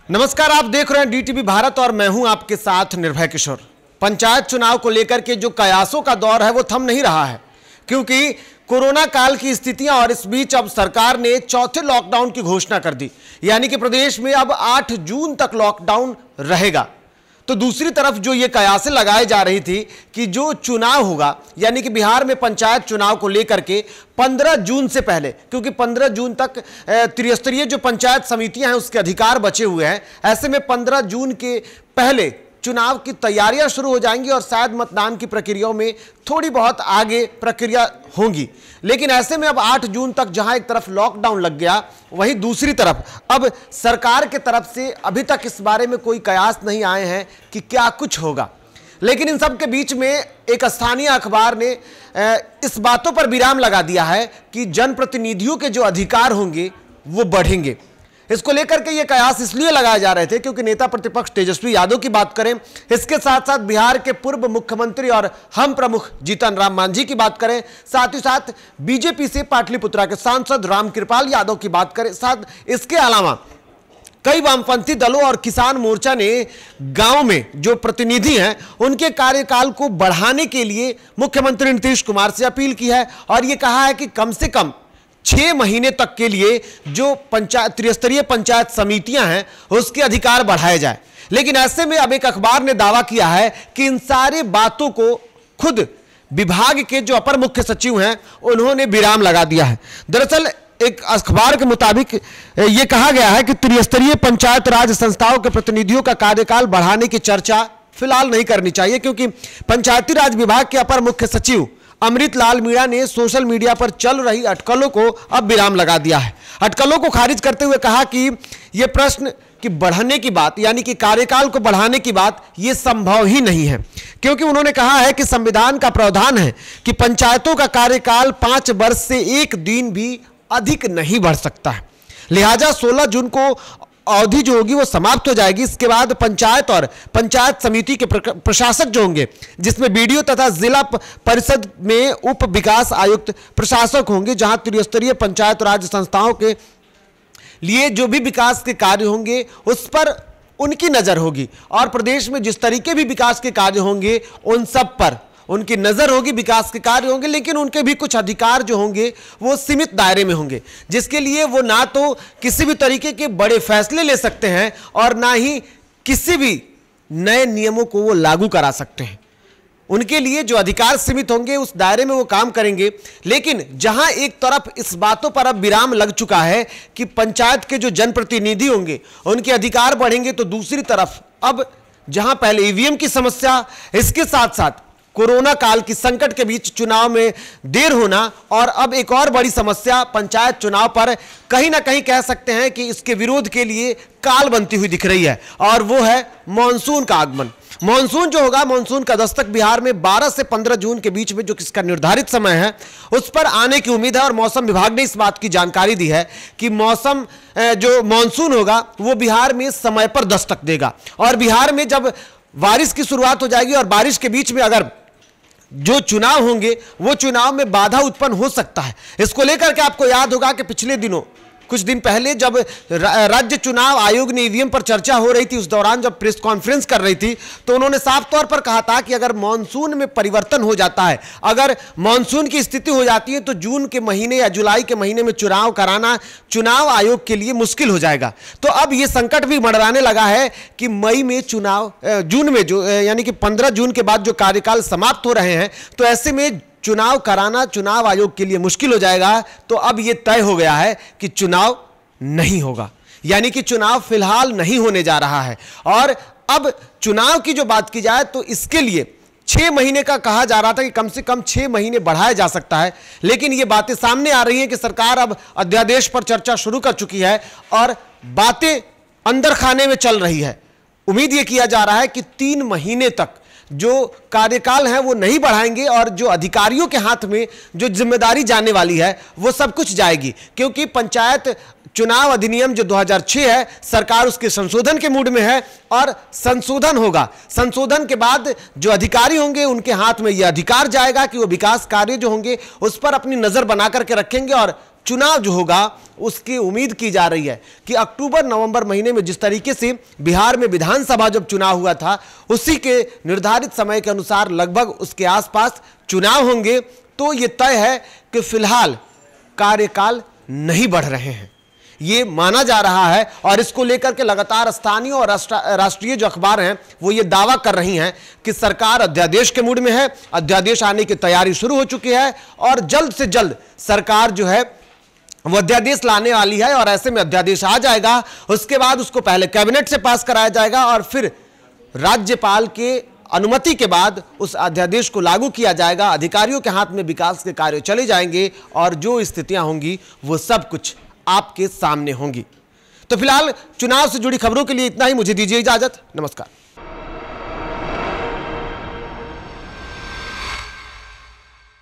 नमस्कार, आप देख रहे हैं डीटीवी भारत और मैं हूं आपके साथ निर्भय किशोर। पंचायत चुनाव को लेकर के जो कयासों का दौर है वो थम नहीं रहा है, क्योंकि कोरोना काल की स्थितियां और इस बीच अब सरकार ने चौथे लॉकडाउन की घोषणा कर दी, यानी कि प्रदेश में अब 8 जून तक लॉकडाउन रहेगा। तो दूसरी तरफ जो ये कयासें लगाई जा रही थी कि जो चुनाव होगा, यानी कि बिहार में पंचायत चुनाव को लेकर के 15 जून से पहले, क्योंकि 15 जून तक त्रिस्तरीय जो पंचायत समितियां हैं उसके अधिकार बचे हुए हैं, ऐसे में 15 जून के पहले चुनाव की तैयारियां शुरू हो जाएंगी और शायद मतदान की प्रक्रियाओं में थोड़ी बहुत आगे प्रक्रिया होंगी। लेकिन ऐसे में अब 8 जून तक जहां एक तरफ लॉकडाउन लग गया, वहीं दूसरी तरफ अब सरकार के तरफ से अभी तक इस बारे में कोई कयास नहीं आए हैं कि क्या कुछ होगा। लेकिन इन सब के बीच में एक स्थानीय अखबार ने इस बातों पर विराम लगा दिया है कि जनप्रतिनिधियों के जो अधिकार होंगे वो बढ़ेंगे। इसको लेकर के ये कयास इसलिए लगाए जा रहे थे क्योंकि नेता प्रतिपक्ष तेजस्वी यादव की बात करें, इसके साथ साथ बिहार के पूर्व मुख्यमंत्री और हम प्रमुख जीतन राम मांझी की बात करें, साथ ही साथ बीजेपी से पाटलिपुत्रा के सांसद रामकृपाल यादव की बात करें, साथ इसके अलावा कई वामपंथी दलों और किसान मोर्चा ने गांव में जो प्रतिनिधि हैं उनके कार्यकाल को बढ़ाने के लिए मुख्यमंत्री नीतीश कुमार से अपील की है और यह कहा है कि कम से कम 6 महीने तक के लिए जो त्रिस्तरीय पंचायत समितियां हैं उसके अधिकार बढ़ाए जाए। लेकिन ऐसे में अब एक अखबार ने दावा किया है कि इन सारी बातों को खुद विभाग के जो अपर मुख्य सचिव हैं उन्होंने विराम लगा दिया है। दरअसल एक अखबार के मुताबिक यह कहा गया है कि त्रिस्तरीय पंचायत राज संस्थाओं के प्रतिनिधियों का कार्यकाल बढ़ाने की चर्चा फिलहाल नहीं करनी चाहिए, क्योंकि पंचायती राज विभाग के अपर मुख्य सचिव अमृत लाल मीणा ने सोशल मीडिया पर चल रही अटकलों को अब विराम लगा दिया है। अटकलों को खारिज करते हुए कहा कि यह प्रश्न कि बढ़ने की बात, यानी कि कार्यकाल को बढ़ाने की बात, यह संभव ही नहीं है, क्योंकि उन्होंने कहा है कि संविधान का प्रावधान है कि पंचायतों का कार्यकाल 5 वर्ष से 1 दिन भी अधिक नहीं बढ़ सकता है। लिहाजा 16 जून को अवधि जो होगी वो समाप्त हो जाएगी। इसके बाद पंचायत और पंचायत समिति के प्रशासक जो होंगे, जिसमें बीडीओ तथा जिला परिषद में उप विकास आयुक्त प्रशासक होंगे, जहां त्रिस्तरीय पंचायत राज संस्थाओं के लिए जो भी विकास के कार्य होंगे उस पर उनकी नजर होगी और प्रदेश में जिस तरीके भी विकास के कार्य होंगे उन सब पर उनकी नजर होगी, विकास के कार्य होंगे। लेकिन उनके भी कुछ अधिकार जो होंगे वो सीमित दायरे में होंगे, जिसके लिए वो ना तो किसी भी तरीके के बड़े फैसले ले सकते हैं और ना ही किसी भी नए नियमों को वो लागू करा सकते हैं। उनके लिए जो अधिकार सीमित होंगे उस दायरे में वो काम करेंगे। लेकिन जहां एक तरफ इस बातों पर अब विराम लग चुका है कि पंचायत के जो जनप्रतिनिधि होंगे उनके अधिकार बढ़ेंगे, तो दूसरी तरफ अब जहां पहले ईवीएम की समस्या, इसके साथ साथ कोरोना काल की संकट के बीच चुनाव में देर होना और अब एक और बड़ी समस्या पंचायत चुनाव पर कहीं ना कहीं कह सकते हैं कि इसके विरोध के लिए काल बनती हुई दिख रही है, और वो है मॉनसून का आगमन। मॉनसून जो होगा, मॉनसून का दस्तक बिहार में 12 से 15 जून के बीच में जो किसका निर्धारित समय है उस पर आने की उम्मीद है। और मौसम विभाग ने इस बात की जानकारी दी है कि मौसम जो मॉनसून होगा वो बिहार में समय पर दस्तक देगा और बिहार में जब बारिश की शुरुआत हो जाएगी और बारिश के बीच में अगर जो चुनाव होंगे वो चुनाव में बाधा उत्पन्न हो सकता है। इसको लेकर के आपको याद होगा कि पिछले दिनों, कुछ दिन पहले जब राज्य चुनाव आयोग ने ईवीएम पर चर्चा हो रही थी, उस दौरान जब प्रेस कॉन्फ्रेंस कर रही थी तो उन्होंने साफ तौर पर कहा था कि अगर मॉनसून में परिवर्तन हो जाता है, अगर मॉनसून की स्थिति हो जाती है तो जून के महीने या जुलाई के महीने में चुनाव कराना चुनाव आयोग के लिए मुश्किल हो जाएगा। तो अब ये संकट भी मंडराने लगा है कि मई में चुनाव, जून में जो यानी कि 15 जून के बाद जो कार्यकाल समाप्त हो रहे हैं, तो ऐसे में चुनाव कराना चुनाव आयोग के लिए मुश्किल हो जाएगा। तो अब यह तय हो गया है कि चुनाव नहीं होगा, यानी कि चुनाव फिलहाल नहीं होने जा रहा है। और अब चुनाव की जो बात की जाए तो इसके लिए 6 महीने का कहा जा रहा था कि कम से कम 6 महीने बढ़ाया जा सकता है, लेकिन ये बातें सामने आ रही हैं कि सरकार अब अध्यादेश पर चर्चा शुरू कर चुकी है और बातें अंदर खाने में चल रही है। उम्मीद यह किया जा रहा है कि 3 महीने तक जो कार्यकाल है वो नहीं बढ़ाएंगे और जो अधिकारियों के हाथ में जो जिम्मेदारी जाने वाली है वो सब कुछ जाएगी, क्योंकि पंचायत चुनाव अधिनियम जो 2006 है, सरकार उसके संशोधन के मूड में है और संशोधन होगा। संशोधन के बाद जो अधिकारी होंगे उनके हाथ में यह अधिकार जाएगा कि वो विकास कार्य जो होंगे उस पर अपनी नजर बना करके रखेंगे और चुनाव जो होगा उसकी उम्मीद की जा रही है कि अक्टूबर नवंबर महीने में जिस तरीके से बिहार में विधानसभा जब चुनाव हुआ था उसी के निर्धारित समय के अनुसार लगभग उसके आसपास चुनाव होंगे। तो ये तय है कि फिलहाल कार्यकाल नहीं बढ़ रहे हैं, ये माना जा रहा है। और इसको लेकर के लगातार स्थानीय और राष्ट्रीय जो अखबार हैं वो ये दावा कर रही हैं कि सरकार अध्यादेश के मूड में है, अध्यादेश आने की तैयारी शुरू हो चुकी है और जल्द से जल्द सरकार जो है वो अध्यादेश लाने वाली है। और ऐसे में अध्यादेश आ जाएगा, उसके बाद उसको पहले कैबिनेट से पास कराया जाएगा और फिर राज्यपाल के अनुमति के बाद उस अध्यादेश को लागू किया जाएगा। अधिकारियों के हाथ में विकास के कार्य चले जाएंगे और जो स्थितियां होंगी वो सब कुछ आपके सामने होंगी। तो फिलहाल चुनाव से जुड़ी खबरों के लिए इतना ही, मुझे दीजिए इजाजत, नमस्कार।